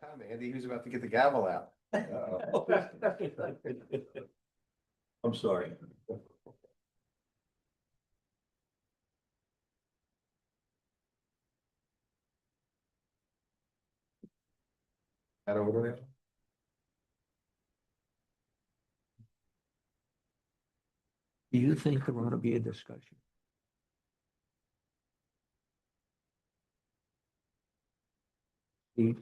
time, Andy. He was about to get the gavel out. I'm sorry. Out over there. Do you think there ought to be a discussion? Steve?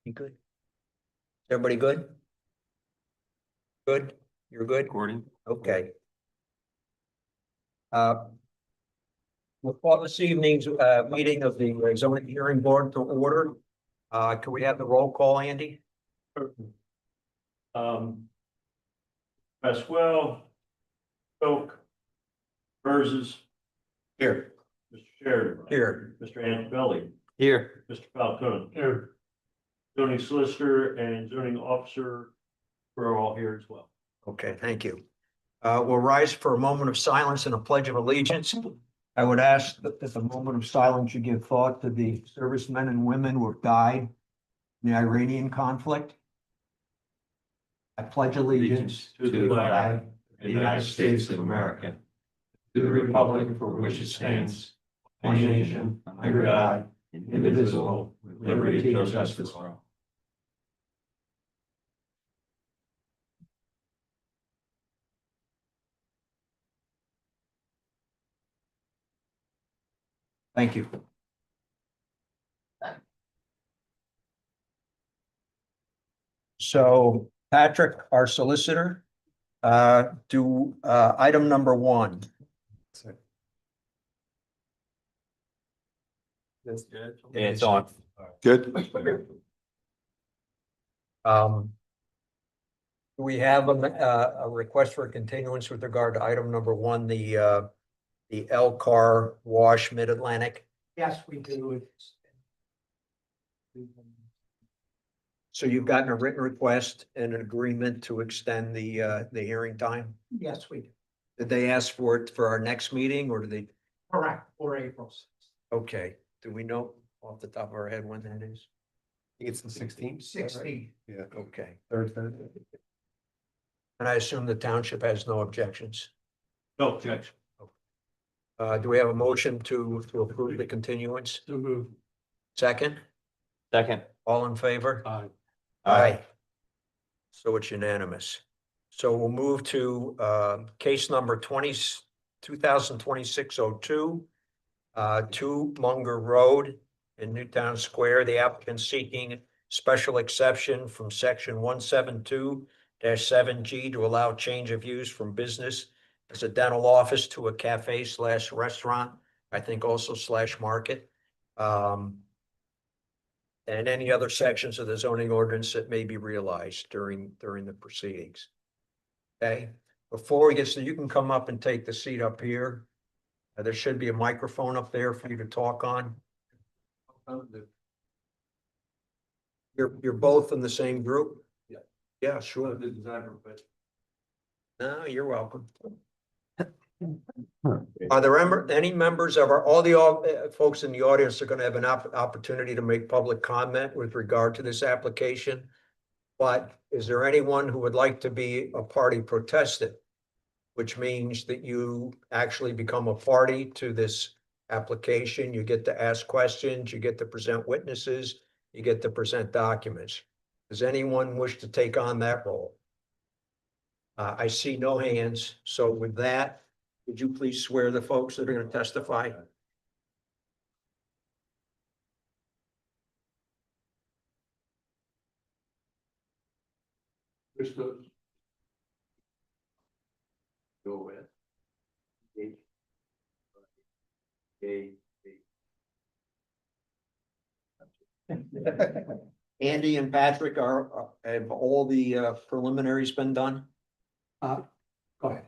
You good? Is everybody good? Good? You're good? Recording. Okay. We'll call this evening's meeting of the zoning hearing board to order. Can we have the roll call, Andy? Pasquale, Oak, Burzes, Here. Mr. Sheridan. Here. Mr. Antibelli, Here. Mr. Falcone. Here. Zoning solicitor and zoning officer, we're all here as well. Okay, thank you. We'll rise for a moment of silence and a pledge of allegiance. I would ask that at the moment of silence, you give thought to the servicemen and women who have died in the Iranian conflict. I pledge allegiance to the flag of the United States of America, to the republic for which it stands, one nation, under God, indivisible, with liberty and justice for all. Thank you. So Patrick, our solicitor, do item number 1. It's on. Good. We have a request for a continuance with regard to item number 1, the L-Car Wash Mid-Atlantic. Yes, we do. So you've gotten a written request and an agreement to extend the hearing time? Yes, we do. Did they ask for it for our next meeting or did they? Correct, for April 6th. Okay, do we know off the top of our head when that is? I think it's the 16th. 16. Yeah, Okay, third Thursday. and I assume the township has no objections. No objection. Do we have a motion to approve the continuance? So move. Second, Second. all in favor? Aye. Aye. So it's unanimous. So we'll move to case number 2026-02, 2 Munger Road in Newtown Square. The applicant seeking special exception from section 172-7G to allow change of use from business as a dental office to a cafe/restaurant, I think also /market. And any other sections of the zoning ordinance that may be realized during the proceedings. Okay, before we get started, you can come up and take the seat up here. There should be a microphone up there for you to talk on. You're both in the same group? Yeah. Yeah, sure. The designer, but No, you're welcome. Are there any members of all the folks in the audience are going to have an opportunity to make public comment with regard to this application? But is there anyone who would like to be a party protestant? Which means that you actually become a party to this application. You get to ask questions, you get to present witnesses, you get to present documents. Does anyone wish to take on that role? I see no hands. So with that, Would you please swear the folks that are going to testify? Christos. Go with. Andy and Patrick have all the preliminaries been done? Go ahead.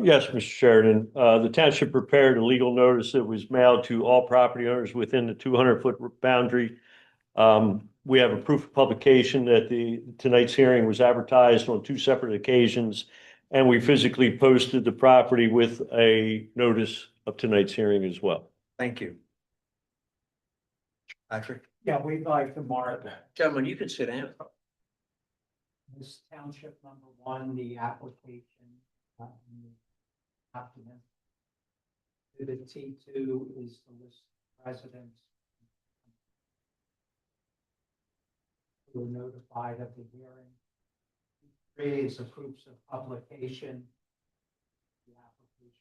Yes, Mr. Sheridan, the township prepared a legal notice that was mailed to all property owners within the 200-foot boundary. We have a proof of publication that tonight's hearing was advertised on 2 separate occasions, and we physically posted the property with a notice of tonight's hearing as well. Thank you. Patrick? Yeah, we'd like to mark Gentlemen, you can sit down. this township #1, the application. Document. The T2 is the list of residents. Who were notified of the hearing. 3 is the proofs of publication. The application.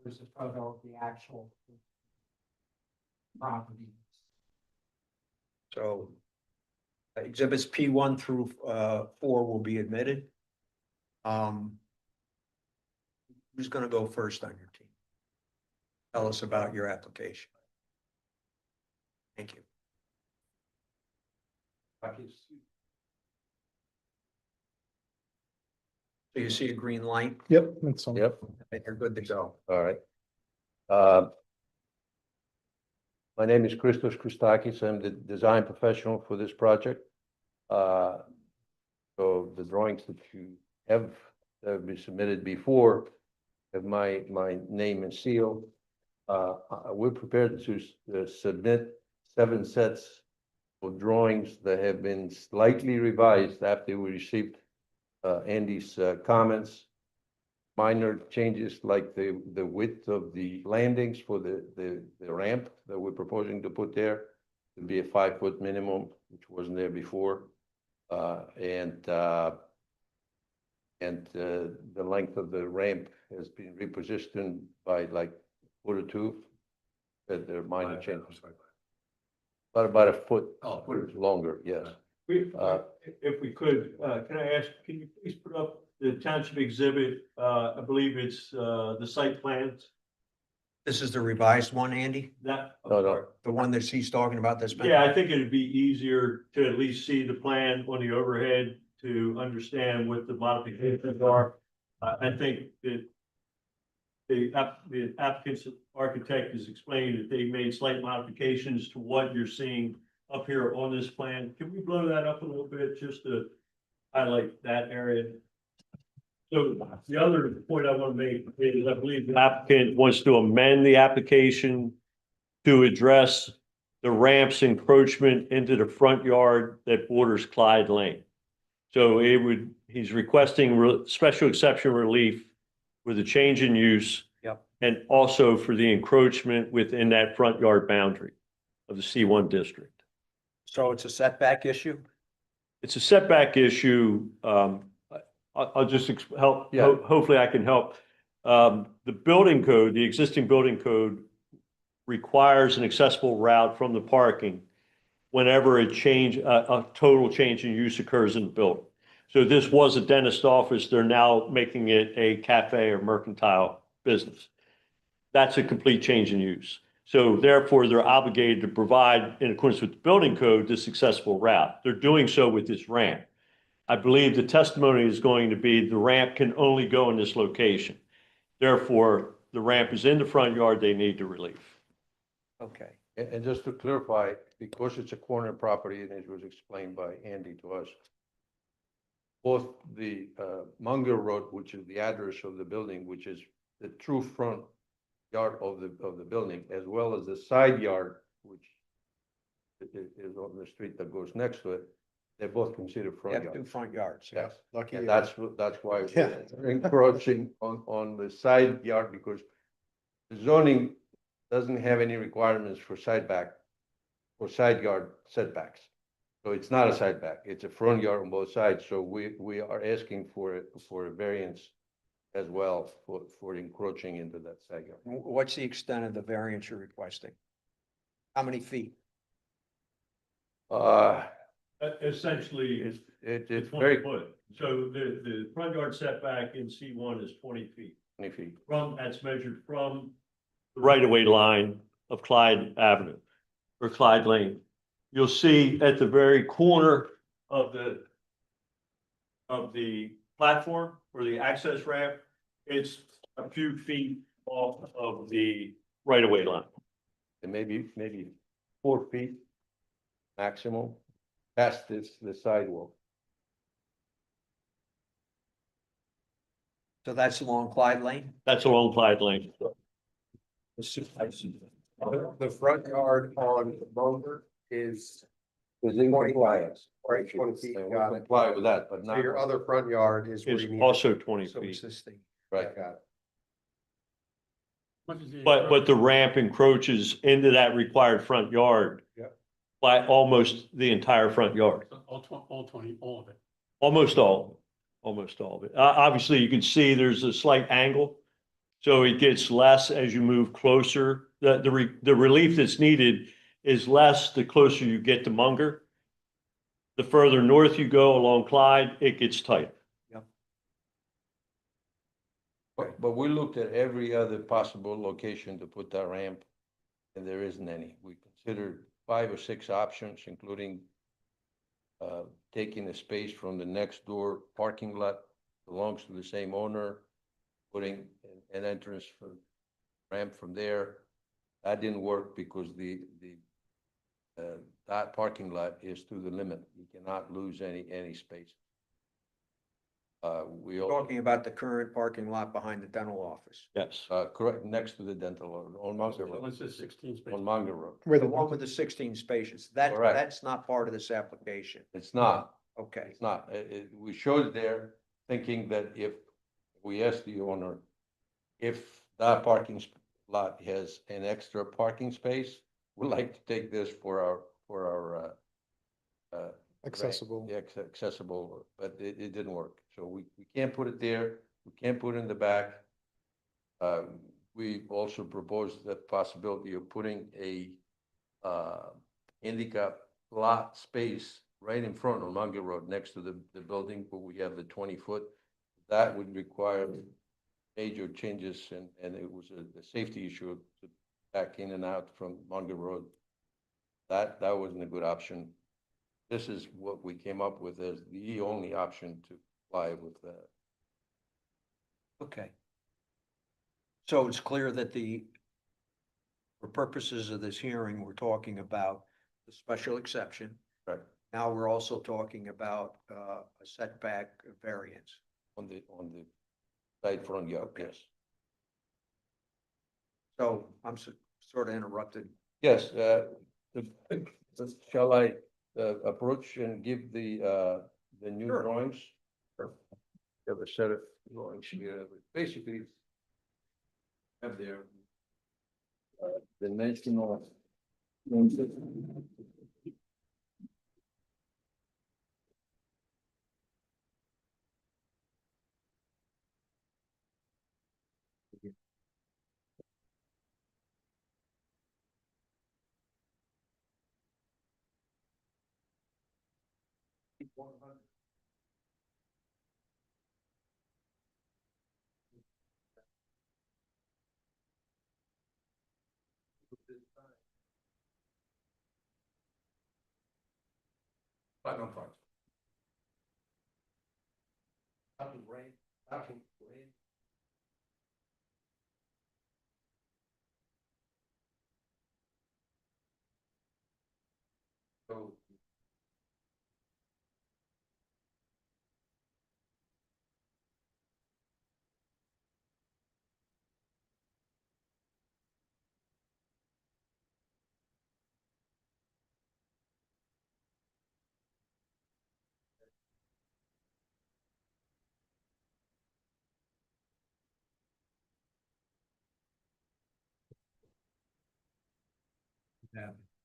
There's a photo of the actual property. So exhibits P1 through 4 will be admitted. Who's going to go first on your team? Tell us about your application. Thank you. So you see a green light, Yep, that's all. Yep, and you're good to go. all right. My name is Christos Christakis. I'm the design professional for this project. So the drawings that you have been submitted before have my name and seal. We're prepared to submit 7 sets of drawings that have been slightly revised after we received Andy's comments. Minor changes like the width of the landings for the ramp that we're proposing to put there to be a 5-foot minimum, which wasn't there before. And the length of the ramp has been repositioned by like 1 foot or 2. That there are minor changes. About a foot. Oh, foot. Longer, yes. If we could, can I ask, can you please put up the township exhibit? I believe it's the site plans. This is the revised one, Andy? That. No. The one that he's talking about that's been. Yeah, I think it'd be easier to at least see the plan on the overhead to understand what the modifications are. I think that the applicant's architect has explained that they made slight modifications to what you're seeing up here on this plan. Can we blow that up a little bit just to highlight that area? So the other point I want to make is I believe the applicant wants to amend the application to address the ramp's encroachment into the front yard that borders Clyde Lane. So he's requesting special exception relief for the change in use. Yep. And also for the encroachment within that front yard boundary of the C1 district. So it's a setback issue? It's a setback issue. I'll just help. Yeah. Hopefully I can help. The building code, the existing building code requires an accessible route from the parking whenever a total change in use occurs in the building. So this was a dentist office. They're now making it a cafe or mercantile business. That's a complete change in use. So therefore, they're obligated to provide, in accordance with the building code, this accessible route. They're doing so with this ramp. I believe the testimony is going to be the ramp can only go in this location. Therefore, the ramp is in the front yard, they need the relief. Okay. And just to clarify, because it's a corner property, and it was explained by Andy to us, both the Munger Road, which is the address of the building, which is the true front yard of the building, as well as the side yard, which is on the street that goes next to it, they're both considered You front have 2 yards. front yards. Yes. Lucky And you. that's why Yeah. we're encroaching on the side yard, because the zoning doesn't have any requirements for side yard setbacks. So it's not a setback, it's a front yard on both sides. So we are asking for a variance as well for encroaching into that side yard. What's the extent of the variance you're requesting? How many feet? Essentially, It's 20 very foot. So the front yard setback in C1 is 20 feet. 20 feet. That's measured from the right-of-way line of Clyde Avenue or Clyde Lane. You'll see at the very corner of the platform or the access ramp, it's a few feet off of the right-of-way line. And maybe 4 feet maximum past the sidewalk. So that's along Clyde Lane? That's along Clyde Lane. The front yard on Munger is Is in 20 compliance. right, 20 feet, And we got it. comply with that, but So not. your other front yard is where It's you need. also 20 So feet. existing. Right. Got it. But the ramp encroaches into that required front yard. Yeah. By almost the entire front yard, All 20, all of it. almost all of it. Obviously, you can see there's a slight angle. So it gets less as you move closer. The relief that's needed is less the closer you get to Munger. The further north you go along Clyde, it gets tighter. But we looked at every other possible location to put that ramp, and there isn't any. We considered 5 or 6 options, including taking the space from the next door parking lot, belongs to the same owner, putting an entrance for ramp from there. That didn't work because that parking lot is to the limit. You cannot lose any space. We also, Talking about the current parking lot behind the dental office. Yes. correct, next to the dental, on Munger Road, Unless it's 16 spaces. on Munger Road. The one with the 16 spaces, Correct. that's not part of this application. It's not. Okay, It's not. We showed it there thinking that if we asked the owner if that parking lot has an extra parking space, we'd like to take this for our Accessible. Yeah, accessible, but it didn't work. So we can't put it there. We can't put it in the back. We also proposed the possibility of putting a handicap lot space right in front on Munger Road next to the building, where we have the 20-foot. That would require major changes, and it was a safety issue to back in and out from Munger Road. That wasn't a good option. This is what we came up with as the only option to apply with that. okay. So it's clear that for purposes of this hearing, we're talking about the special exception. Right. Now we're also talking about a setback variance. On the side front yard, Okay. yes. So I'm sort of interrupted. Yes, shall I approach and give the new Sure. drawings? You have a set of drawings here, basically have their dimensional. Right on front. Rain. So.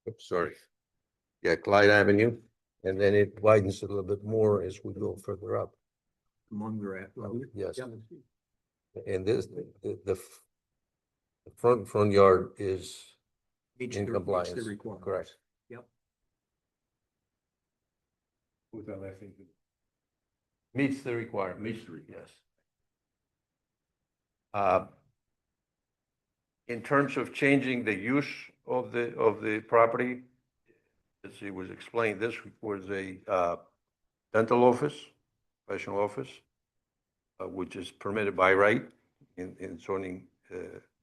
Oops, sorry. Yeah, Clyde Avenue, and then it widens a little bit more as we go further up. Munger Road. Yes. And this, the front yard is Meets in the- meets the compliance, requirements. correct? Yep. Without anything. Meets the requirement, yes. In terms of changing the use of the property, as it was explained, this was a dental office, professional office, which is permitted by right in zoning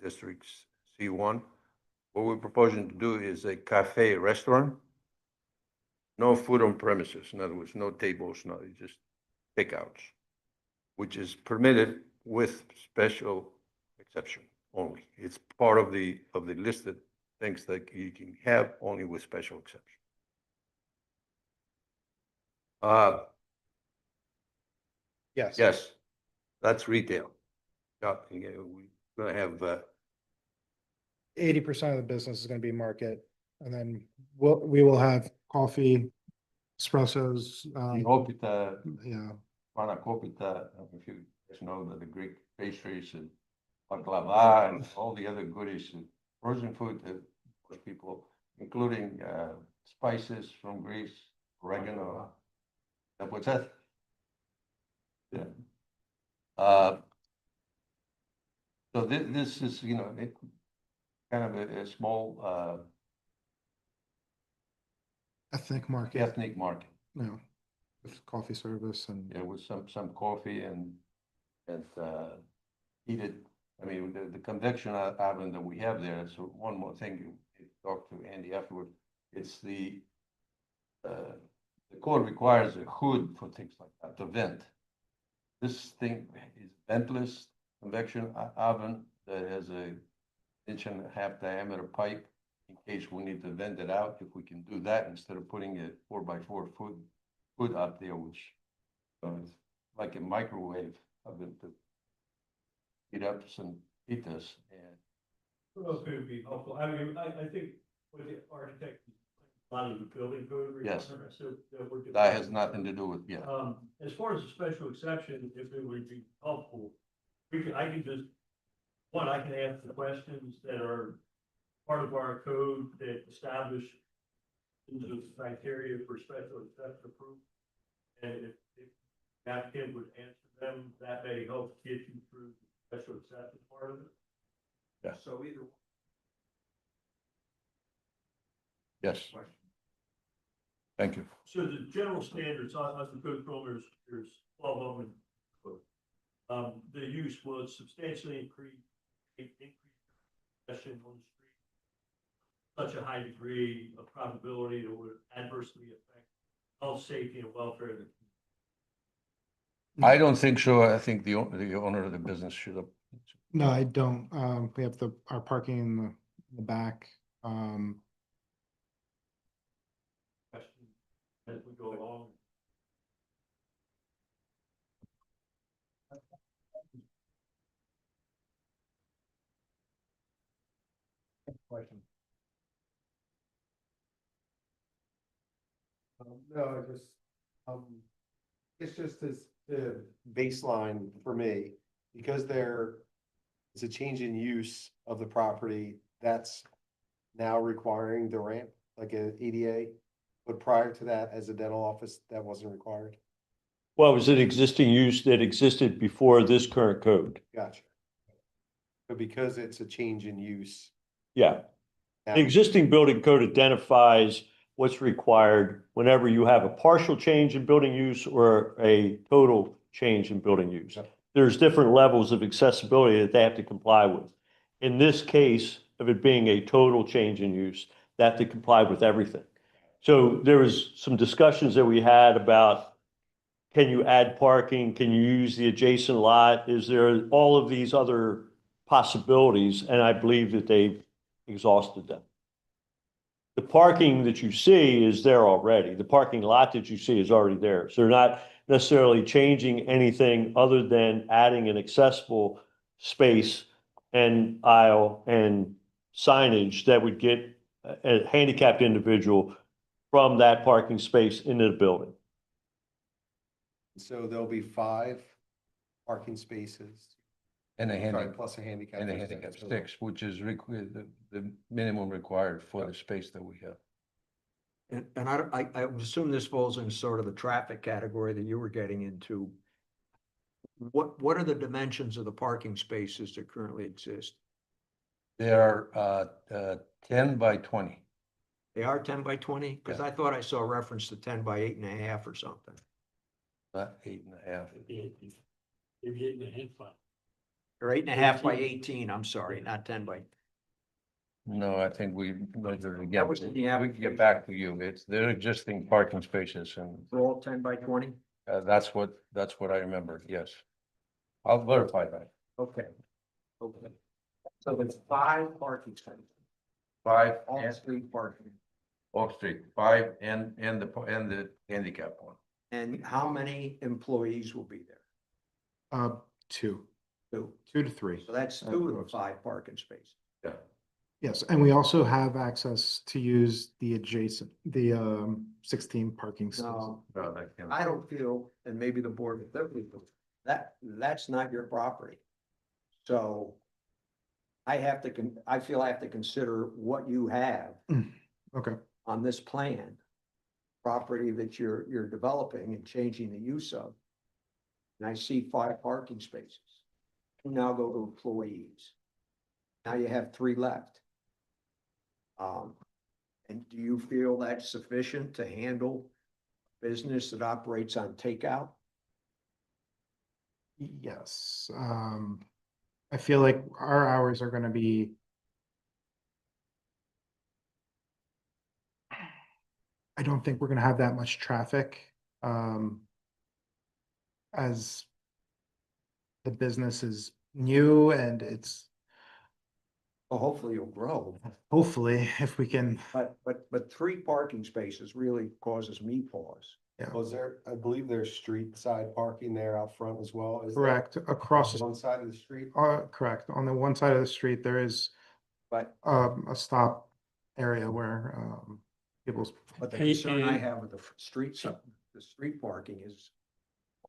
districts C1. What we're proposing to do is a cafe restaurant. No food on premises, in other words, no tables, no, it's just takeouts, which is permitted with special exception only. It's part of the listed things that you can have only with special exception. Yes. Yes, that's retail. Yeah, we're gonna have, 80% of the business is gonna be market, and then we will have coffee, espressos, Kopita, yeah. Panakopita, if you guys know that the Greek pastries and baklava and all the other goodies and frozen food that most people, including spices from Greece, oregano. What's that? Yeah. So this is, kind of a small Ethnic market, ethnic market. with coffee service and. Yeah, with some coffee and heated, I mean, the convection oven that we have there, so one more thing, you talk to Andy afterward, it's the code requires a hood for things like that, to vent. This thing is ventless convection oven that has a 1.5-inch diameter pipe in case we need to vent it out, if we can do that instead of putting a 4x4 hood up there, which is like a microwave oven to heat up some pizzas. And I don't know if it would be helpful. I mean, I think with the architect, a lot of the building code Yes. requirements that we're doing. that has nothing to do with, As far as a special exception, if it would be helpful, I can just, I can ask the questions that are part of our code that establish the criteria for special exception approval. And if the applicant would answer them, that may help get you through the special exception part of it. Yeah. So either. yes. Thank you. So the general standards on the code filters, there's 12 of them. The use was substantially increased congestion on the street. Such a high degree of probability that would adversely affect health, safety, and welfare of the community. I don't think so. I think the owner of the business should have. No, I don't. We have our parking in the back. Question as we go along. Question. No, It's just as the baseline for me, because there is a change in use of the property that's now requiring the ramp, like a ADA. But prior to that, as a dental office, that wasn't required. Well, it was an existing use that existed before this current code. Gotcha. But because it's a change in use. Yeah. now- The existing building code identifies what's required whenever you have a partial change in building use or a total change in building use. Yep. There's different levels of accessibility that they have to comply with. In this case of it being a total change in use, they have to comply with everything. So there was some discussions that we had about, can you add parking? Can you use the adjacent lot? Is there all of these other possibilities? And I believe that they've exhausted them. The parking that you see is there already. The parking lot that you see is already there. So they're not necessarily changing anything other than adding an accessible space and aisle and signage that would get a handicapped individual from that parking space into the building. So there'll be 5 parking spaces. And a Sorry, handicap, plus a handicap. and a for handicap six. six, which is the minimum required for the space that we have. And I would assume this falls in sort of the traffic category that you were getting into. What are the dimensions of the parking spaces that currently exist? They are 10 by 20. They are 10 by 20? Because Yeah. I thought I saw a reference to 10 by 8.5 or something. Not 8.5. Maybe 8.5. Or 8.5 by 18, I'm sorry, not 10 by. No, I think we measured it again. That was in the We can application. get back to you. They're existing parking spaces and They're all 10 by 20? that's what I remember, yes. I'll verify that. Okay. Okay. So there's 5 parking spaces, 5 all and street parking. Oak Street, 5 and the handicap one. And how many employees will be there? Two, 2. 2 to 3. So that's 2 of the 5 parking spaces. Yeah. Yes, and we also have access to use the 16 parking spaces. No, No, that can't- I don't feel, and maybe the board of deputy, that's not your property. So I feel I have to consider what you have Okay, on this plan. Property that you're developing and changing the use of. And I see 5 parking spaces. You now go to employees. Now you have 3 left. And do you feel that's sufficient to handle business that operates on takeout? yes, I feel like our hours are gonna be. I don't think we're gonna have that much traffic, as the business is new and it's Well, hopefully you'll grow, hopefully if we can, but 3 parking spaces really causes me pause. Was there, I believe there's street side parking there out front as well. Is that correct, across, on one side of the street? correct, on the one side of the street, there is But, a stop area where, people's, but the Hey, concern I and- have with the street parking is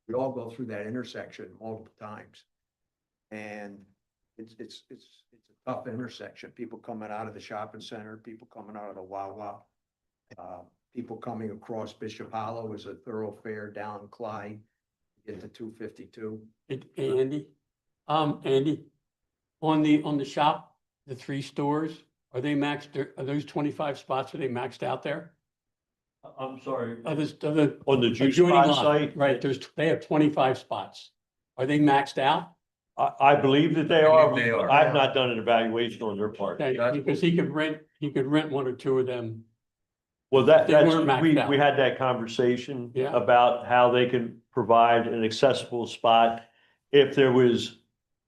we all go through that intersection multiple times. And it's a tough intersection. People coming out of the shopping center, people coming out of the Wawa. People coming across Bishop Hollow is a thoroughfare down Clyde, into 252. Hey, Andy, Andy, on the shop, the 3 stores, are those 25 spots, are they maxed out there? I'm sorry, Others, on the juice adjoining spot lot, site, right, they have 25 spots. Are they maxed out? I believe that they I are. believe they are. I've not done an evaluation on their part. Okay, That's because he could rent 1 or 2 of them. Well, They that's, weren't maxed we out. had that conversation Yeah. about how they can provide an accessible spot if there was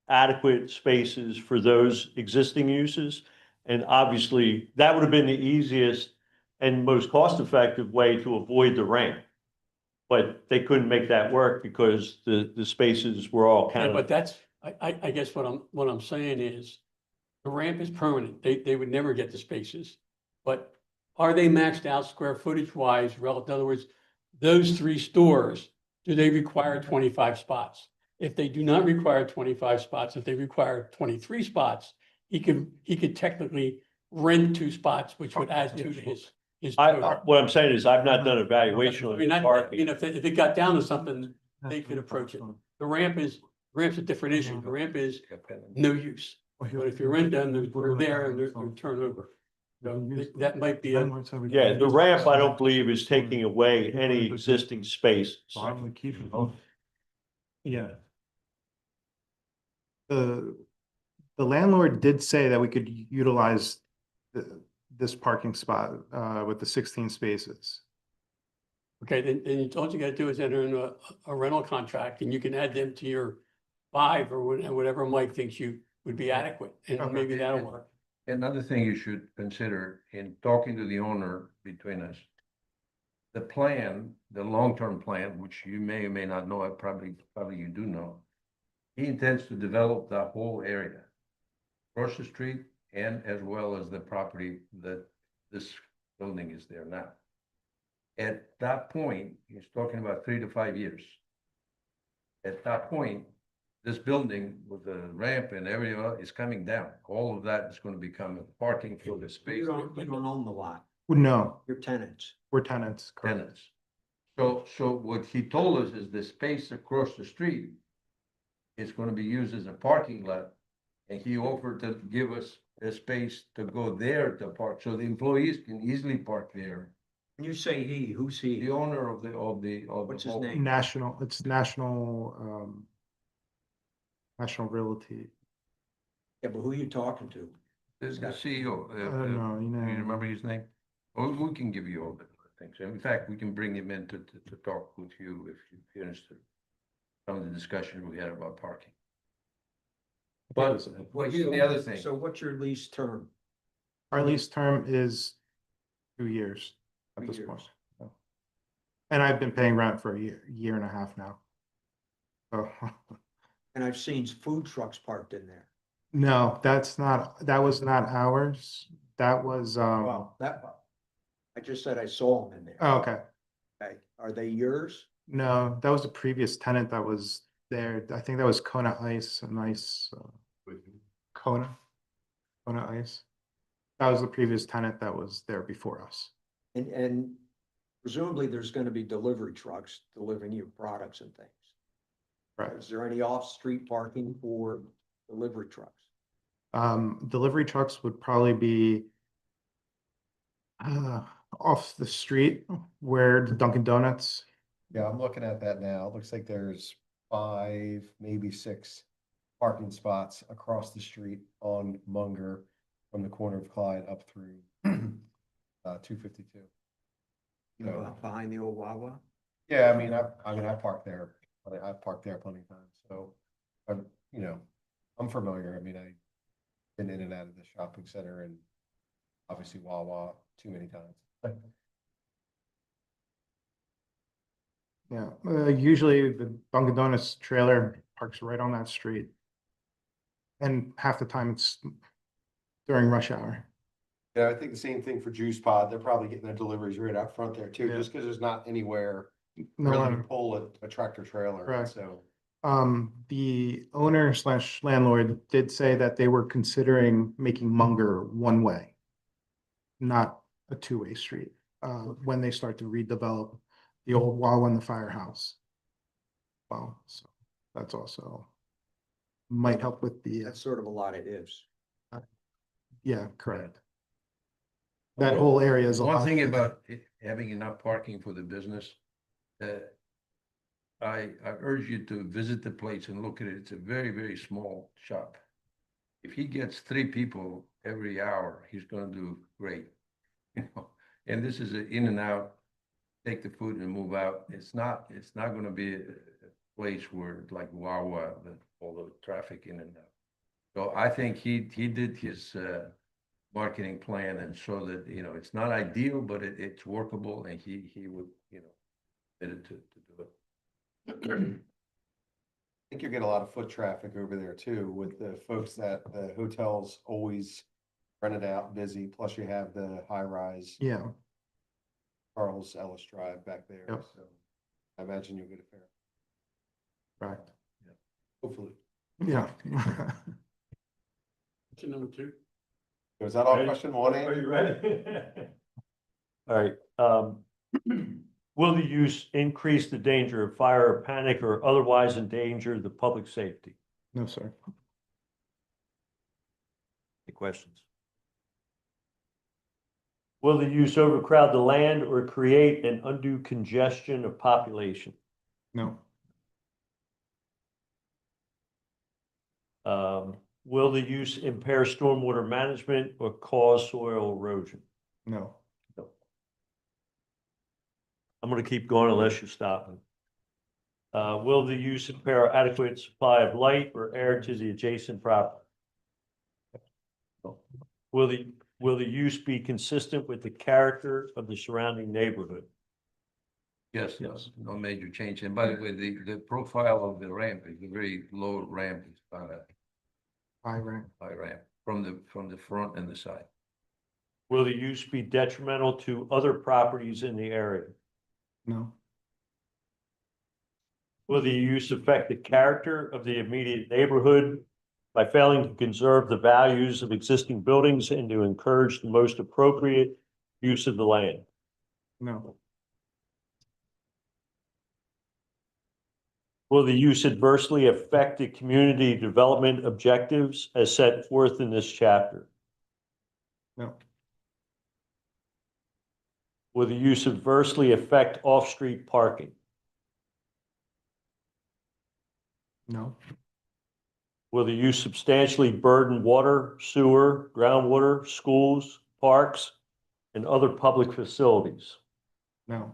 adequate spaces for those existing uses. And obviously, that would have been the easiest and most cost-effective way to avoid the ramp. But they couldn't make that work because the spaces were all Yeah, but counted. that's, I guess what I'm saying is, the ramp is permanent, they would never get the spaces. But are they maxed out square footage wise, relative, in other words, those 3 stores, do they require 25 spots? If they do not require 25 spots, if they require 23 spots, he could technically rent 2 spots, which would add to his. total. What I'm saying is I've not done an evaluation I on mean, the I parking. mean, if it got down to something, they could approach it. The ramp's a different issue. The ramp is no use. But if you rent them, they're there and they're turnover. So that might be a. Yeah, the ramp, I don't believe is taking away any existing space. yeah. The landlord did say that we could utilize this parking spot, with the 16 spaces. Okay, then all you gotta do is enter in a rental contract and you can add them to your 5 or whatever Mike thinks you would be adequate, and Okay. maybe that'll work. Another thing you should consider in talking to the owner between us. The plan, the long-term plan, which you may or may not know, probably you do know. He intends to develop the whole area. Across the street and as well as the property that this building is there now. At that point, he's talking about 3 to 5 years. At that point, this building with the ramp and everything is coming down. All of that is gonna become parking for the space. You don't own the lot, No, you're tenants. we're tenants, correct. Tenants. So what he told us is the space across the street is gonna be used as a parking lot. And he offered to give us a space to go there to park, so the employees can easily park there. When you say he, who's The he? owner of the. What's his whole- name? It's National Realty. Yeah, but who are you talking to? This is the CEO. I don't know, you Do you know. remember his name? Or we can give you all the things. In fact, we can bring him in to talk with you if you're interested. Some of the discussion we had about parking. But here's the other thing. So what's your lease term? Our lease term is 2 years at 2 this years. point. so. And I've been paying rent for a year and a half now. So, And I've seen food trucks parked in there. no, that was not ours. That was, Well, I just said I saw them in there. oh, okay. Okay, are they yours? No, that was a previous tenant that was there. I think that was Kona Ice, a nice, Kona Ice. That was the previous tenant that was there before us. And presumably there's gonna be delivery trucks delivering you products and things. Right. Is there any off-street parking for delivery trucks? Delivery trucks would probably be off the street where the Dunkin' Donuts. Yeah, I'm looking at that now. It looks like there's 5, maybe 6 parking spots across the street on Munger from the corner of Clyde up through 252. So, Behind the old Wawa? yeah, I parked there. I've parked there plenty of times, so I'm, I'm familiar. I've been in and out of the shopping center and obviously Wawa too many times. Yeah, usually the Dunkin' Donuts trailer parks right on that street. And half the time it's during rush hour. Yeah, I think the same thing for Juice Pod. They're probably getting their deliveries right out front there too, Yeah. just because there's not anywhere No, really to pull a tractor trailer, Correct. so. The owner / landlord did say that they were considering making Munger one way, not a two-way street, when they start to redevelop the old Wawa and the firehouse. Well, so that's also might help with the, That's sort of a lot of ifs. yeah, correct. That whole area is a One lot. thing about having enough parking for the business, I urge you to visit the place and look at it. It's a very, very small shop. If he gets 3 people every hour, he's gonna do great. And this is an in and out, take the food and move out. It's not gonna be a place where like Wawa, all the traffic in and out. So I think he did his marketing plan and show that, it's not ideal, but it's workable and he would, committed to do it. I think you get a lot of foot traffic over there too, with the folks that the hotels always rented out busy, plus you have the high rise Yeah, Charles Ellis Drive back there, Yep. so I imagine you'll get a fair, correct. hopefully. Yeah. What's your number 2? So is that all Ready? question 1, Are Andy? you ready? All right, will the use increase the danger of fire or panic or otherwise endanger the public safety? No, sir. Any questions? Will the use overcrowd the land or create an undue congestion of population? No, Will the use impair stormwater management or cause soil erosion? no, I'm gonna keep going unless you stop me. Will the use impair adequate supply of light or air to the adjacent property? Will the use be consistent with the character of the surrounding neighborhood? Yes, Yes. no major change. And by the way, the profile of the ramp is a very low ramp. It's not a high rank. high ramp from the front and the side. Will the use be detrimental to other properties in the area? No, Will the use affect the character of the immediate neighborhood by failing to conserve the values of existing buildings and to encourage the most appropriate use of the land? No, Will the use adversely affect the community development objectives as set forth in this chapter? no, Will the use adversely affect off-street parking? no, Will the use substantially burden water, sewer, groundwater, schools, parks, and other public facilities? no,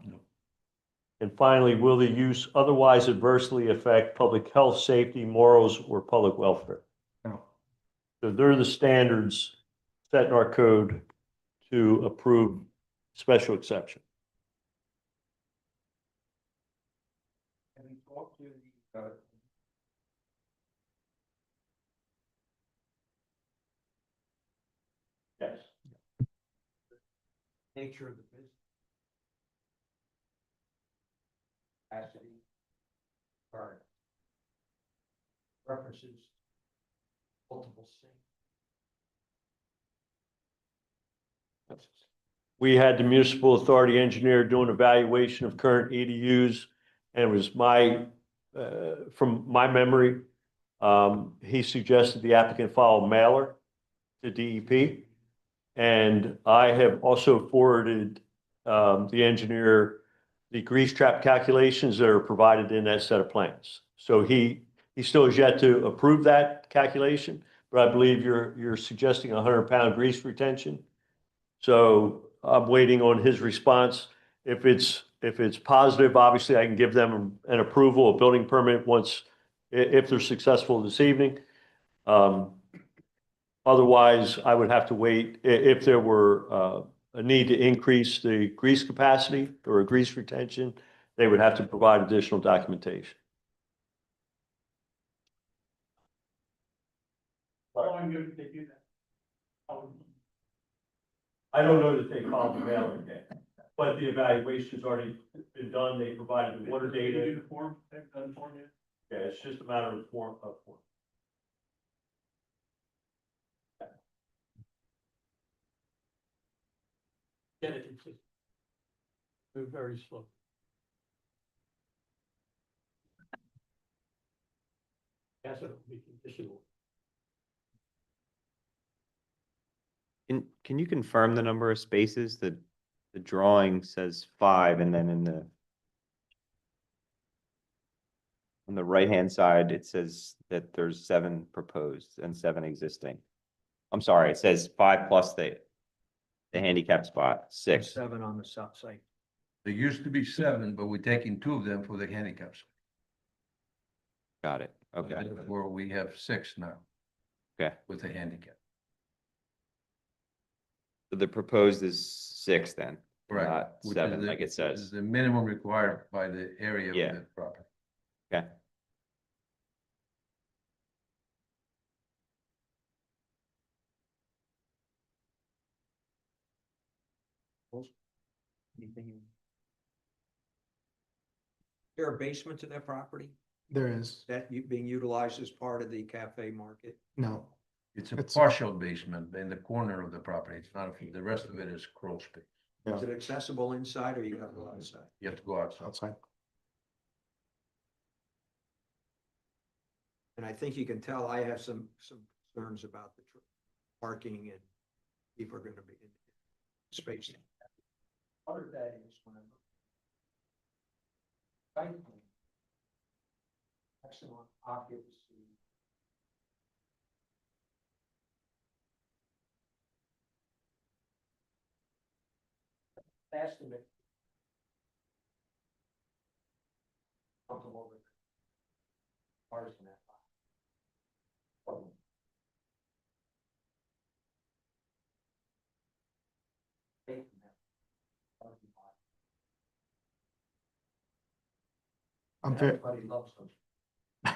And finally, will the use otherwise adversely affect public health, safety, morals, or public welfare? no. So they're the standards set in our code to approve special exception. Have you talked to the, Yes. Nature of the business. Capacity. Or references. Multiple things. We had the municipal authority engineer do an evaluation of current EDUs, and it was from my memory, he suggested the applicant file a mailer to DEP. And I have also forwarded the engineer the grease trap calculations that are provided in that set of plans. So he still has yet to approve that calculation, but I believe you're suggesting 100-pound grease retention. So I'm waiting on his response. If it's positive, obviously I can give them an approval, a building permit if they're successful this evening. Otherwise, I would have to wait if there were a need to increase the grease capacity or a grease retention, they would have to provide additional documentation. How long ago did they do that? I don't know that they filed the mailing yet, but the evaluation's already been done. They provided the water Did they data. do the form? They've done the form yet? Yeah, it's just a matter of form. Get it, it's just move very slow. Yes, it will be conditional. Can you confirm the number of spaces? The drawing says 5, and then on the right-hand side, it says that there's 7 proposed and 7 existing. I'm sorry, it says 5 plus the handicap spot, 6. 7 on the south side. there used to be 7, but we're taking 2 of them for the handicaps. Got it. Okay, Therefore, we have 6 now okay. with the handicap. So the proposed is 6 then, Correct. not Which is 7 the- like it which is says. The minimum required by the area Yeah. of the property. Okay. Anything? Is there a basement to that property? There is, That being utilized as part of the cafe market? no, It's a It's- partial basement in the corner of the property. It's not, the rest of it is crawl space. Is it accessible inside or you gotta go outside? You have to go outside. outside. And I think you can tell I have some concerns about the parking and people are gonna be in space. Part of that is when I'm excellent occupancy. Estimate. Comfortable with cars in that. I'm very, Everybody loves them.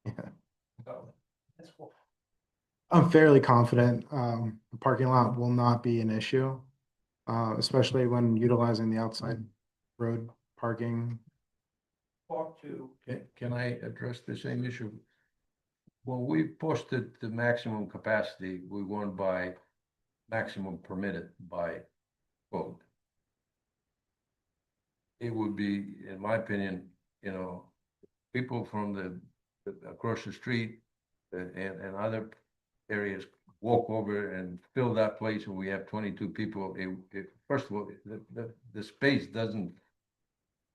yeah. So, that's cool. I'm fairly confident, the parking lot will not be an issue. Especially when utilizing the outside road parking. talk to, Can I address the same issue? When we posted the maximum capacity, we went by maximum permitted by code. It would be, in my opinion, people from across the street and other areas walk over and fill that place and we have 22 people. First of all, the space doesn't,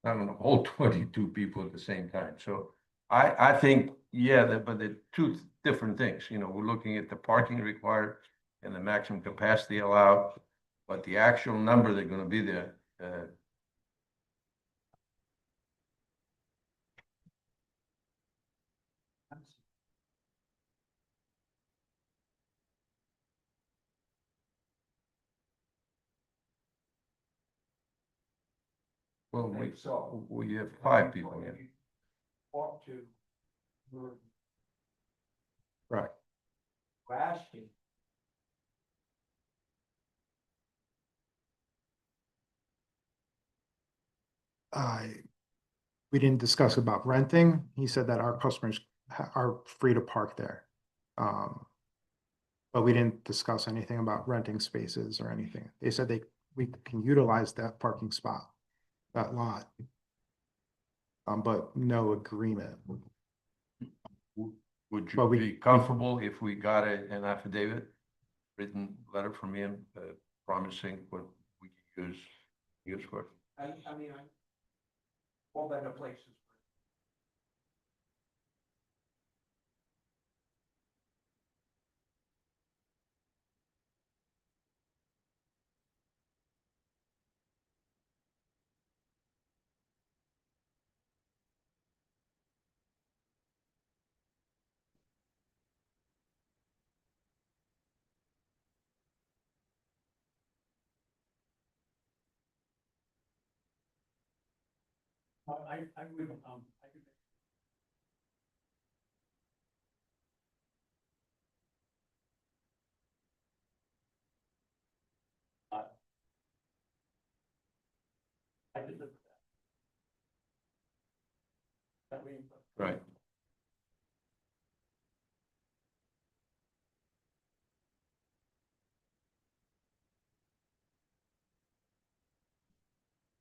not gonna hold 22 people at the same time. So I think, yeah, but they're two different things. We're looking at the parking required and the maximum capacity allowed, but the actual number they're gonna be there, well, we have 5 people here. talk to, your Right. asking. We didn't discuss about renting. He said that our customers are free to park there. But we didn't discuss anything about renting spaces or anything. They said we can utilize that parking spot, that lot. But no agreement. Would But you we- be comfortable if we got an affidavit, written letter from him, promising what we could use for? I mean, all better places. I would, I could. I could live with that. That means. Right.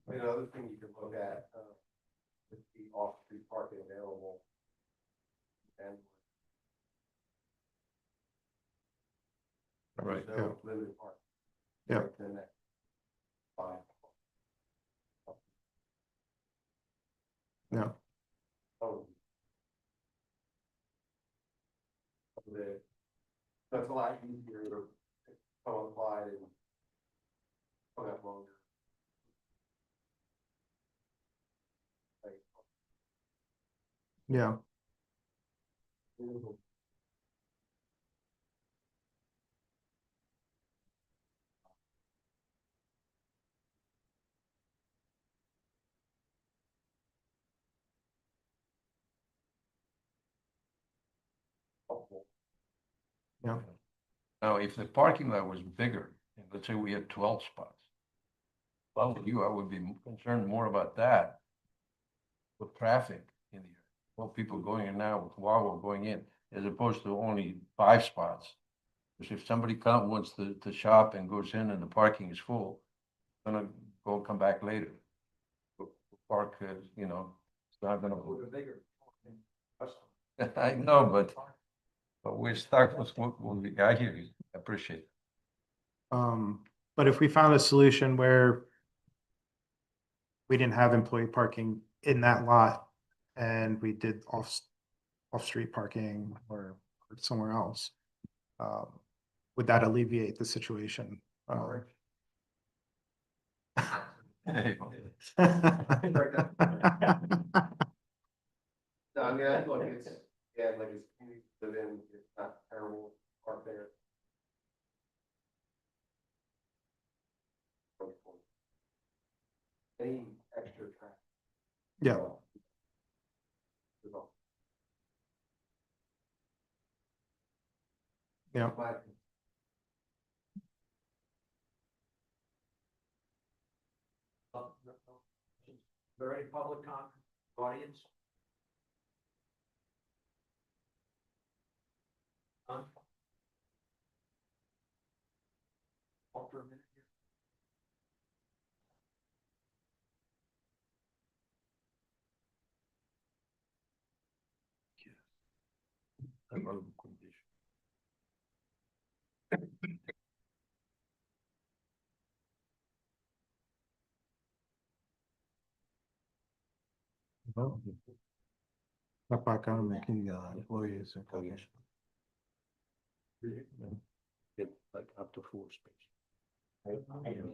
Another thing you can look at, is the off-street parking available. And Right. there's no limited parking. Yeah. The next 5. No. Oh. That's a lot easier to come applied and come up longer. Yeah. Yeah. Now, if the parking lot was bigger, and let's say we had 12 spots. Well, I would be concerned more about that. With traffic in the, well, people going in now while we're going in, as opposed to only 5 spots. Because if somebody wants to shop and goes in and the parking is full, gonna come back later. Park, it's not gonna. I know, but we're stuck with what we, I hear you, I appreciate it. But if we found a solution where we didn't have employee parking in that lot and we did off-street parking or somewhere else, would that alleviate the situation? Hey, No, I mean, I look, it's, yeah, like it's community to live in, it's not terrible park there. Any extra traffic? Yeah. Yeah. Is there any public comment? Audience? None? Hold for a minute here. Tá pra cá, né, que foi isso, Get like up to 4 spaces.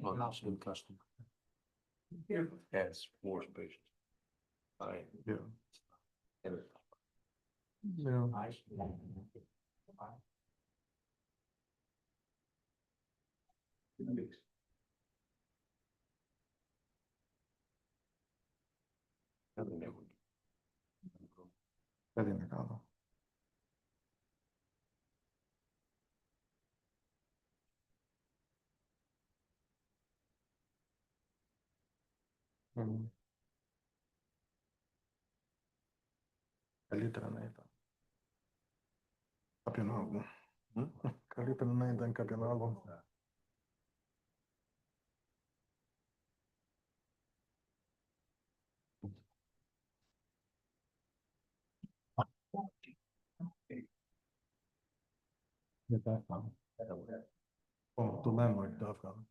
On some custom. Has 4 spaces. I, Yeah. and Yeah. Cadê minha calma? Kalita na ito. Kapinago. Kalita na ito ang kapinago. Oh, the landlord, Dovcom.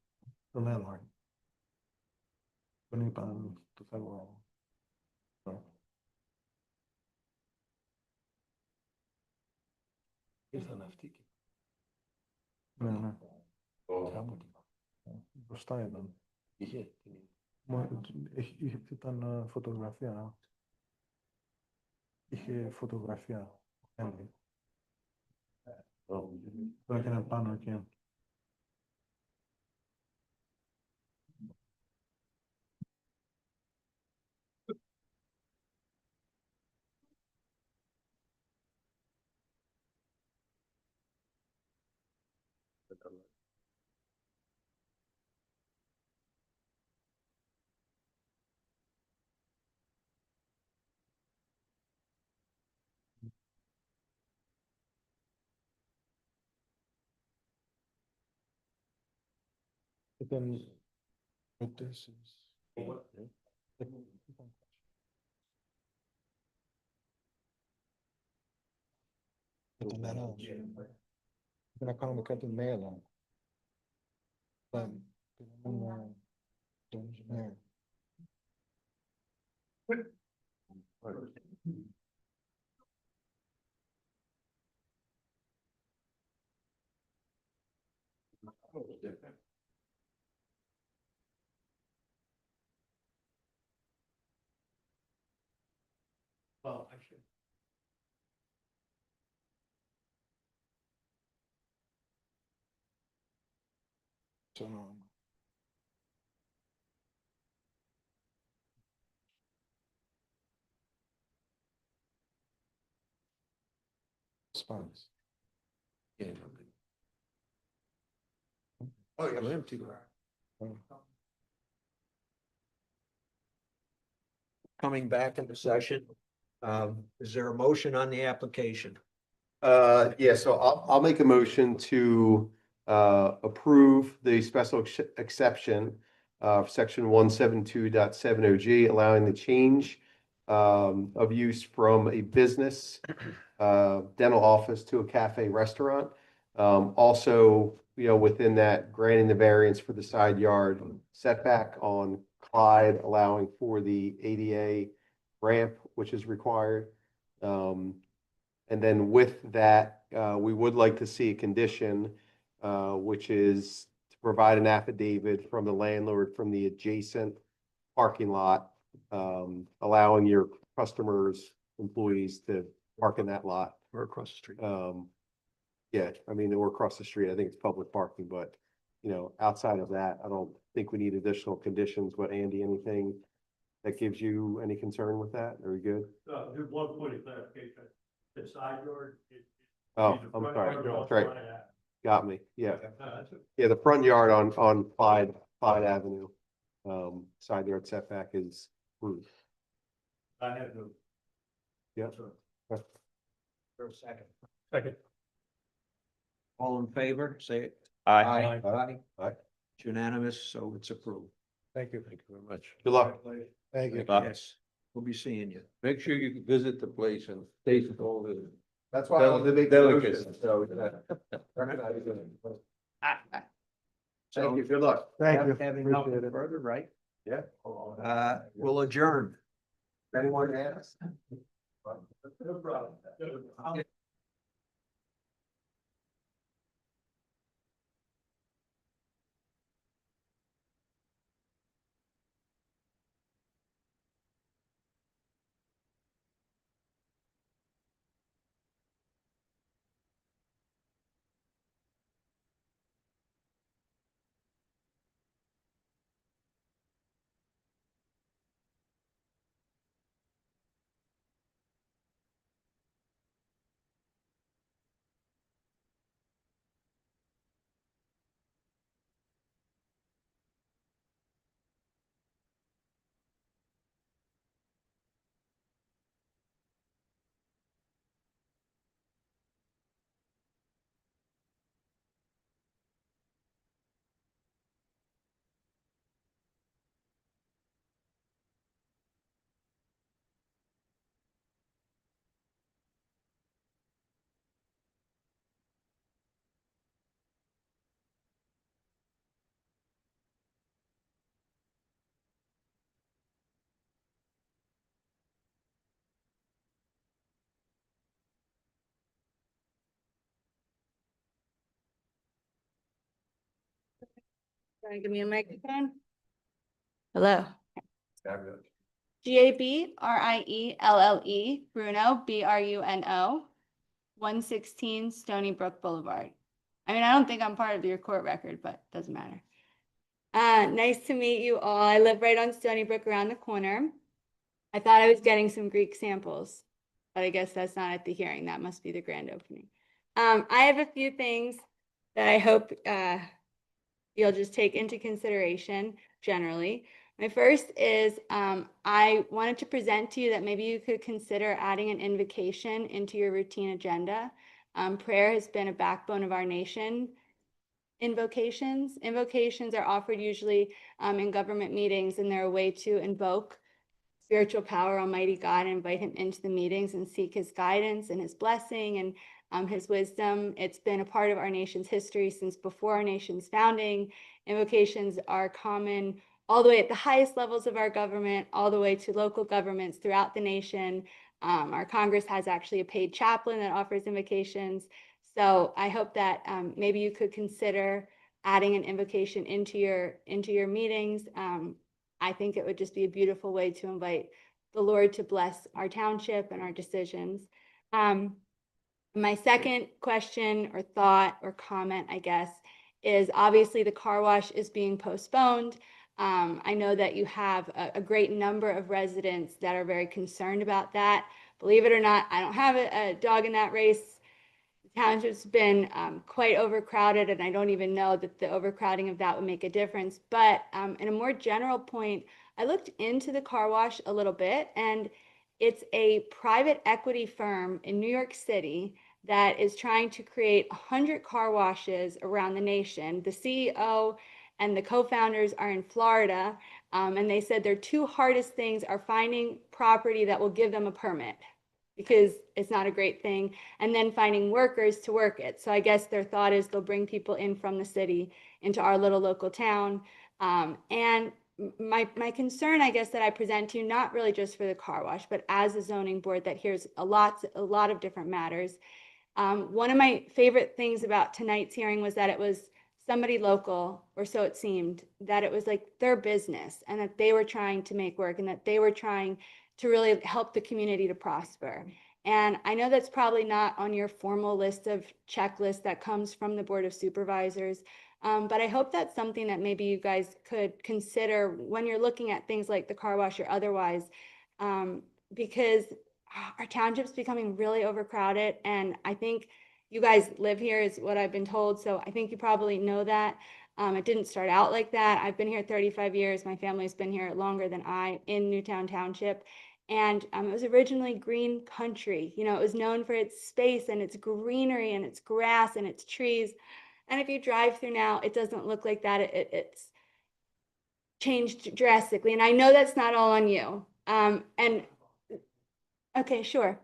The landlord. Panipan to federal. So. Is an FT. No. Waar sta je dan? Maar ik heb dit aan fotografia. Ik fotografia. En welke een panel ken. But then, but this is. Met de man aan. Ik ben kan ik uit de mail aan. Dan doen ze meer. Well, I should. So. Spans. Oh, yeah. Empty. Coming back into session. Is there a motion on the application? Yeah, so I'll make a motion to approve the special exception of section 172.70 G, allowing the change of use from a business dental office to a cafe restaurant. Also, within that, granting the variance for the side yard setback on Clyde, allowing for the ADA ramp, which is required. And then with that, we would like to see a condition, which is to provide an affidavit from the landlord from the adjacent parking lot, allowing your customers, employees to park in that lot. Or across the street. Yeah, I mean, or across the street, I think it's public parking, but, outside of that, I don't think we need additional conditions. But Andy, anything that gives you any concern with that? Are we good? Just one point of clarification, the side yard. Oh, I'm sorry, that's right. Got me, yeah. Yeah, the front yard on Clyde Avenue, side yard setback is roof. I have no. Yeah. For a second. Second. All in favor, say it. Aye. Aye. Aye. It's unanimous, so it's approved. Thank you. Thank you very much. Good luck. Thank you. luck. Yes, we'll be seeing you. Make sure you visit the place and taste all the That's why I wanted to make the delicacies. motion. So, Thank you. Good luck. Thank you. Having nothing further, right? Yeah. We'll adjourn. Anyone else? No problem. Trying to give me a microphone? Hello. GABRIELLE Bruno, BRUNO, 116 Stony Brook Boulevard. I mean, I don't think I'm part of your court record, but doesn't matter. Nice to meet you all. I live right on Stony Brook around the corner. I thought I was getting some Greek samples, but I guess that's not at the hearing. That must be the grand opening. I have a few things that I hope you'll just take into consideration generally. My first is I wanted to present to you that maybe you could consider adding an invocation into your routine agenda. Prayer has been a backbone of our nation. Invocations are offered usually in government meetings, and they're a way to invoke spiritual power, Almighty God, and invite him into the meetings and seek his guidance and his blessing and his wisdom. It's been a part of our nation's history since before our nation's founding. Invocations are common all the way at the highest levels of our government, all the way to local governments throughout the nation. Our Congress has actually a paid chaplain that offers invocations. So I hope that maybe you could consider adding an invocation into your meetings. I think it would just be a beautiful way to invite the Lord to bless our township and our decisions. My second question or thought or comment, I guess, is obviously the car wash is being postponed. I know that you have a great number of residents that are very concerned about that. Believe it or not, I don't have a dog in that race. The township's been quite overcrowded, and I don't even know that the overcrowding of that would make a difference. But in a more general point, I looked into the car wash a little bit, and it's a private equity firm in New York City that is trying to create 100 car washes around the nation. The CEO and the co-founders are in Florida, and they said their two hardest things are finding property that will give them a permit, because it's not a great thing, and then finding workers to work it. So I guess their thought is they'll bring people in from the city into our little local town. And my concern, I guess, that I present to you, not really just for the car wash, but as a zoning board that hears a lot of different matters. One of my favorite things about tonight's hearing was that it was somebody local, or so it seemed, that it was like their business and that they were trying to make work and that they were trying to really help the community to prosper. And I know that's probably not on your formal list of checklists that comes from the Board of Supervisors, but I hope that's something that maybe you guys could consider when you're looking at things like the car wash or otherwise, because our township's becoming really overcrowded, and I think you guys live here is what I've been told, so I think you probably know that. It didn't start out like that. I've been here 35 years. My family's been here longer than I in Newtown Township. And it was originally green country. You know, it was known for its space and its greenery and its grass and its trees. And if you drive through now, it doesn't look like that. It's changed drastically. And I know that's not all on you. And okay, sure.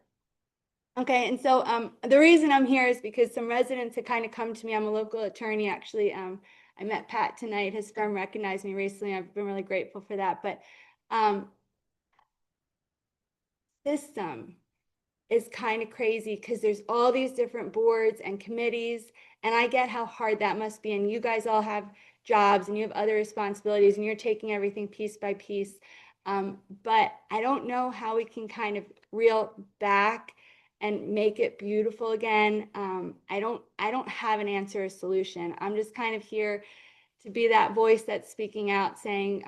Okay, and so the reason I'm here is because some residents had kind of come to me. I'm a local attorney, actually. I met Pat tonight. His firm recognized me recently. I've been really grateful for that. But system is kind of crazy because there's all these different boards and committees, and I get how hard that must be. And you guys all have jobs and you have other responsibilities and you're taking everything piece by piece. But I don't know how we can kind of reel back and make it beautiful again. I don't have an answer or solution. I'm just kind of here to be that voice that's speaking out saying,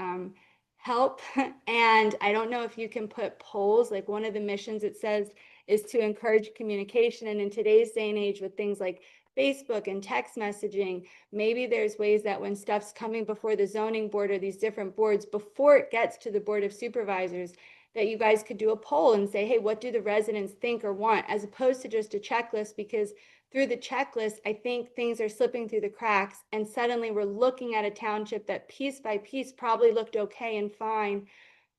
help. And I don't know if you can put polls, like one of the missions it says is to encourage communication. And in today's day and age with things like Facebook and text messaging, maybe there's ways that when stuff's coming before the zoning board or these different boards, before it gets to the board of supervisors, that you guys could do a poll and say, hey, what do the residents think or want, as opposed to just a checklist? Because through the checklist, I think things are slipping through the cracks, and suddenly we're looking at a township that piece by piece probably looked okay and fine,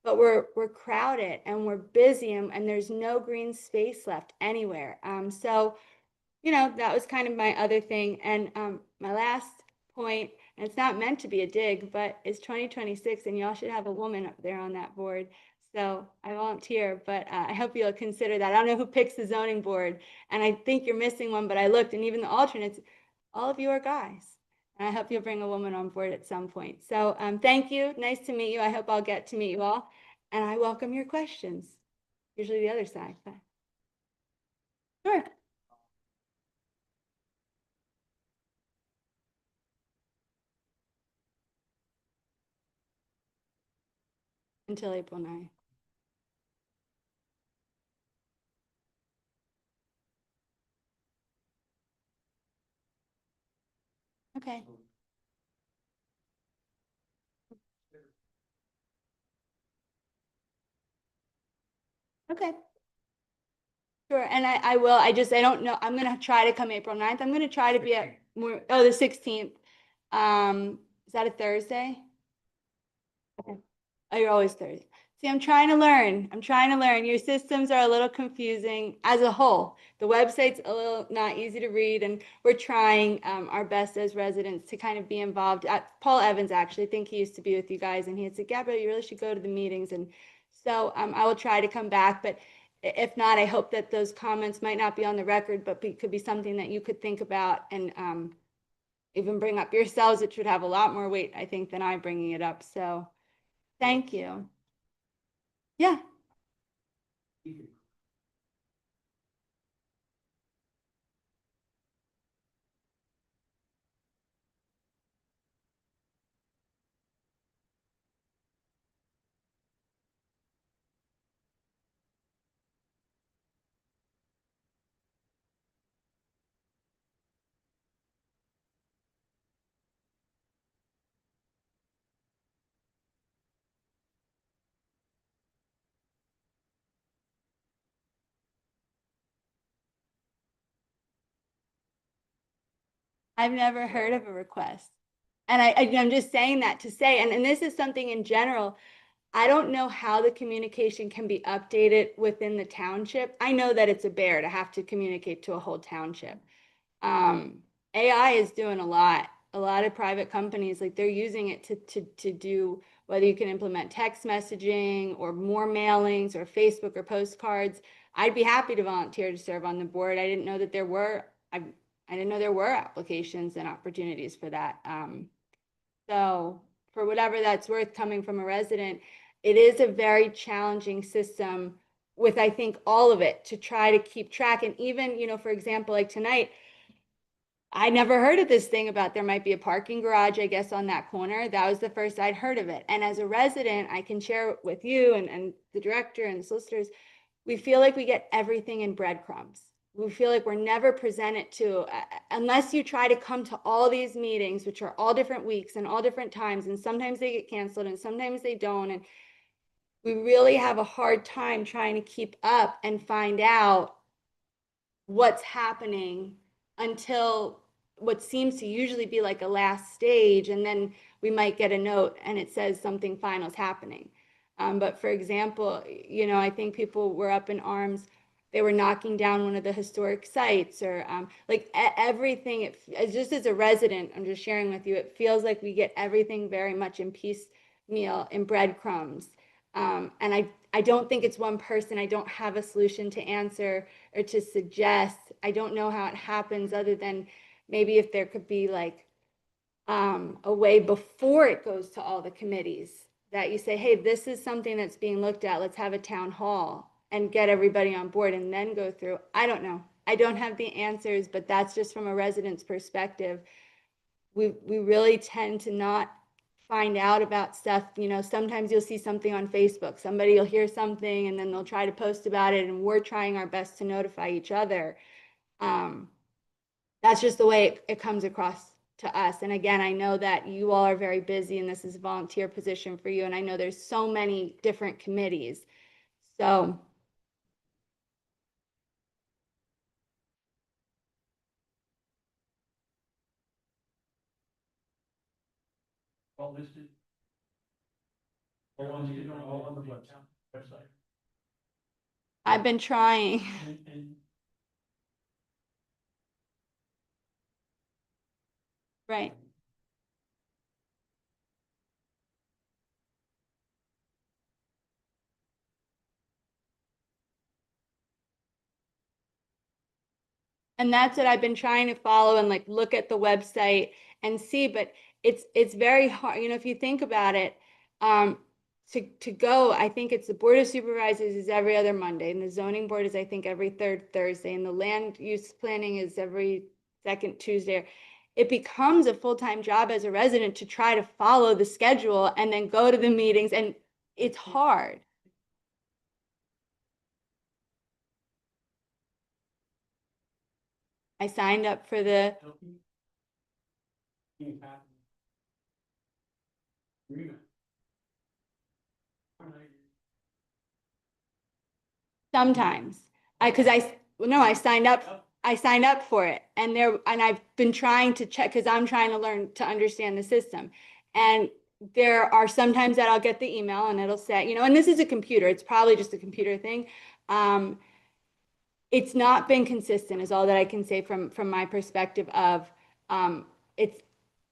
but we're crowded and we're busy, and there's no green space left anywhere. So, you know, that was kind of my other thing. And my last point, and it's not meant to be a dig, but it's 2026 and y'all should have a woman up there on that board. So I volunteer, but I hope you'll consider that. I don't know who picks the zoning board, and I think you're missing one, but I looked, and even the alternates, all of you are guys. And I hope you'll bring a woman on board at some point. So thank you. Nice to meet you. I hope I'll get to meet you all. And I welcome your questions. Usually the other side, but sure. Until April 9th. Okay. Okay. Sure, and I will, I don't know, I'm gonna try to come April 9th. I'm gonna try to be at more, oh, the 16th. Is that a Thursday? Okay. Oh, you're always Thursday. See, I'm trying to learn. I'm trying to learn. Your systems are a little confusing as a whole. The website's a little not easy to read, and we're trying our best as residents to kind of be involved. Paul Evans, actually, I think he used to be with you guys, and he had said, Gabrielle, you really should go to the meetings. And so I will try to come back, but if not, I hope that those comments might not be on the record, but could be something that you could think about and even bring up yourselves. It should have a lot more weight, I think, than I bringing it up. So thank you. Yeah. I've never heard of a request. And I'm just saying that to say, and this is something in general, I don't know how the communication can be updated within the township. I know that it's a bear to have to communicate to a whole township. AI is doing a lot of private companies, like they're using it to do, whether you can implement text messaging or more mailings or Facebook or postcards. I'd be happy to volunteer to serve on the board. I didn't know that there were, I didn't know there were applications and opportunities for that. So for whatever that's worth, coming from a resident, it is a very challenging system with, I think, all of it to try to keep track. And even, you know, for example, like tonight, I never heard of this thing about there might be a parking garage, I guess, on that corner. That was the first I'd heard of it. And as a resident, I can share with you and the director and the solicitors, we feel like we get everything in breadcrumbs. We feel like we're never presented to, unless you try to come to all these meetings, which are all different weeks and all different times, and sometimes they get canceled and sometimes they don't. And we really have a hard time trying to keep up and find out what's happening until what seems to usually be like a last stage, and then we might get a note and it says something final is happening. But for example, you know, I think people were up in arms. They were knocking down one of the historic sites, or like everything. Just as a resident, I'm just sharing with you, it feels like we get everything very much in piecemeal, in breadcrumbs. And I don't think it's one person. I don't have a solution to answer or to suggest. I don't know how it happens, other than maybe if there could be like a way before it goes to all the committees, that you say, hey, this is something that's being looked at. Let's have a town hall and get everybody on board and then go through. I don't know. I don't have the answers, but that's just from a resident's perspective. We really tend to not find out about stuff. You know, sometimes you'll see something on Facebook, somebody will hear something and then they'll try to post about it, and we're trying our best to notify each other. That's just the way it comes across to us. And again, I know that you all are very busy and this is a volunteer position for you. And I know there's so many different committees. So All listed. All on the website. I've been trying. And Right. And that's what I've been trying to follow and like look at the website and see, but it's very hard, you know, if you think about it, to go, I think it's the Board of Supervisors is every other Monday, and the zoning board is, I think, every third Thursday, and the land use planning is every second Tuesday. It becomes a full-time job as a resident to try to follow the schedule and then go to the meetings, and it's hard. I signed up for the, sometimes, no, I signed up for it, and I've been trying to check, because I'm trying to learn to understand the system. And there are sometimes that I'll get the email and it'll say, you know, and this is a computer, it's probably just a computer thing. It's not been consistent is all that I can say from my perspective of, it's,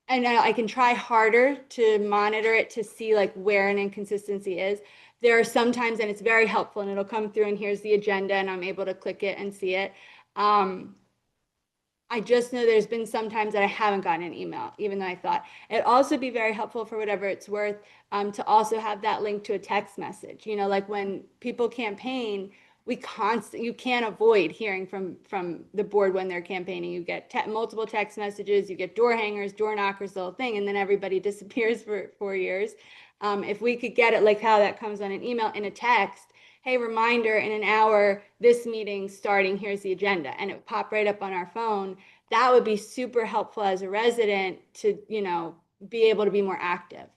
and I can try harder to monitor it to see like where an inconsistency is. There are some times, and it's very helpful, and it'll come through and here's the agenda and I'm able to click it and see it. I just know there's been some times that I haven't gotten an email, even though I thought. It'd also be very helpful, for whatever it's worth, to also have that link to a text message. You know, like when people campaign, you can't avoid hearing from the board when they're campaigning. You get multiple text messages, you get door hangers, door knockers, the whole thing, and then everybody disappears for 4 years. If we could get it like how that comes on an email, in a text, hey, reminder, in an hour, this meeting starting, here's the agenda, and it would pop right up on our phone, that would be super helpful as a resident to, you know, be able to be more active.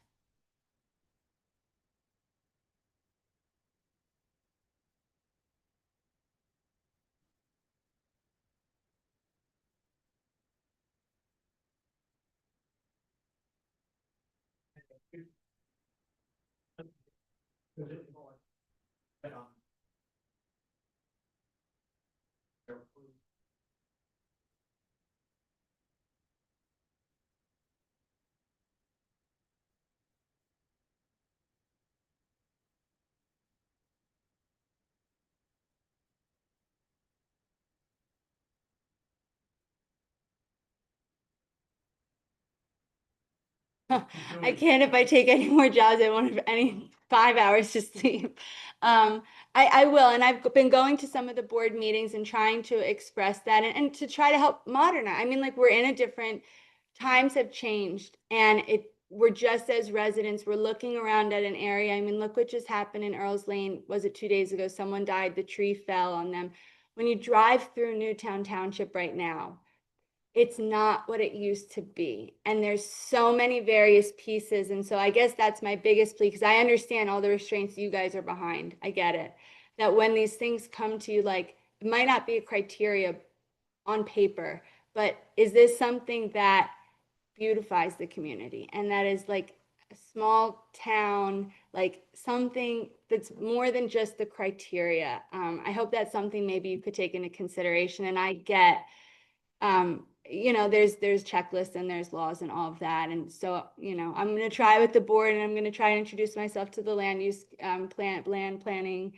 I can't, if I take any more jobs, I won't have any 5 hours to sleep. I will, and I've been going to some of the board meetings and trying to express that and to try to help modernize. I mean, like, we're in a different, times have changed, and we're just, as residents, we're looking around at an area. I mean, look what just happened in Earl's Lane. Was it 2 days ago? Someone died, the tree fell on them. When you drive through Newtown Township right now, it's not what it used to be. And there's so many various pieces. And so I guess that's my biggest plea, because I understand all the restraints you guys are behind. I get it. That when these things come to you, like, it might not be a criteria on paper, but is this something that beautifies the community? And that is like a small town, like something that's more than just the criteria. I hope that's something maybe you could take into consideration. And I get, you know, there's checklists and there's laws and all of that. And so, you know, I'm going to try with the board, and I'm going to try to introduce myself to the land use, land planning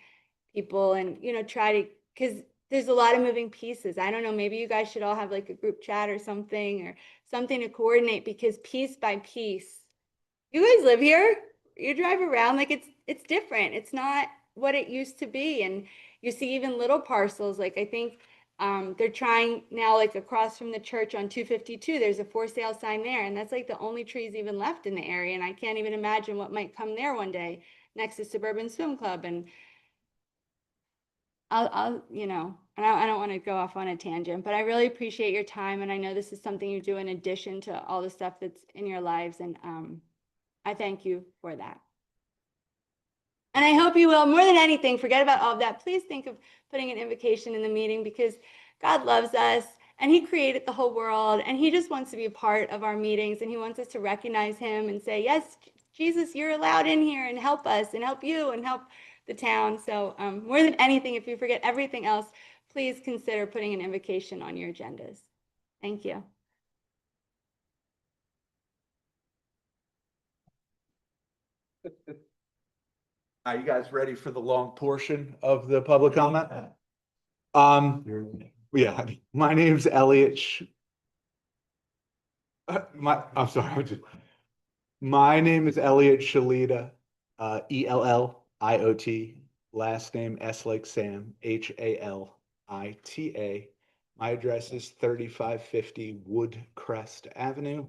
people, and, you know, try to, because there's a lot of moving pieces. I don't know, maybe you guys should all have like a group chat or something to coordinate, because piece by piece, you guys live here, you drive around, like it's different. It's not what it used to be. And you see even little parcels, like I think they're trying now, like across from the church on 252, there's a for sale sign there. And that's like the only trees even left in the area. And I can't even imagine what might come there one day next to Suburban Swim Club. And I'll, you know, and I don't want to go off on a tangent, but I really appreciate your time. And I know this is something you do in addition to all the stuff that's in your lives. And I thank you for that. And I hope you will, more than anything, forget about all of that. Please think of putting an invocation in the meeting, because God loves us and he created the whole world, and he just wants to be a part of our meetings, and he wants us to recognize him and say, yes, Jesus, you're allowed in here, and help us and help you and help the town. So more than anything, if you forget everything else, please consider putting an invocation on your agendas. Thank you. Are you guys ready for the long portion of the public comment? Yeah, my name's Elliot. I'm sorry. My name is Elliot Shalita, Elliot. Last name S like Sam, Halita. My address is 3550 Woodcrest Avenue.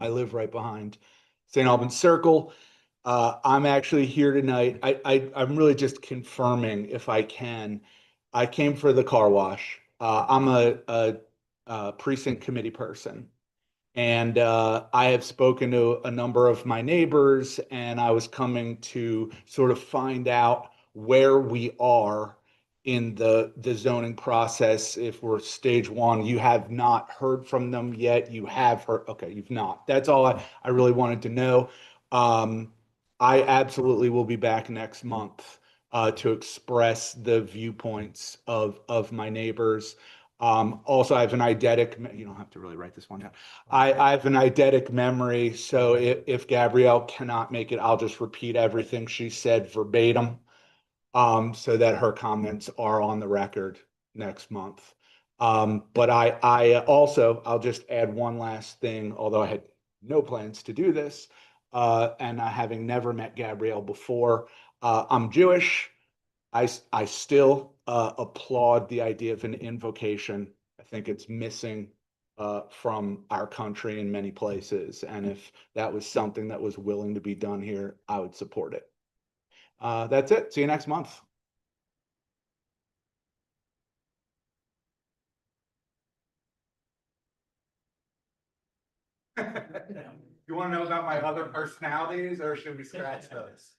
I live right behind St. Albans Circle. I'm actually here tonight. I'm really just confirming, if I can. I came for the car wash. I'm a precinct committee person. And I have spoken to a number of my neighbors, and I was coming to sort of find out where we are in the zoning process. If we're stage one, you have not heard from them yet. You have heard, okay, you've not. That's all I really wanted to know. I absolutely will be back next month to express the viewpoints of my neighbors. Also, I have an eidetic, you don't have to really write this one down. I have an eidetic memory, so if Gabrielle cannot make it, I'll just repeat everything she said verbatim, so that her comments are on the record next month. But I'll just add one last thing, although I had no plans to do this, and having never met Gabrielle before, I'm Jewish. I still applaud the idea of an invocation. I think it's missing from our country in many places. And if that was something that was willing to be done here, I would support it. That's it. See you next month. You want to know about my other personalities, or should we scratch those?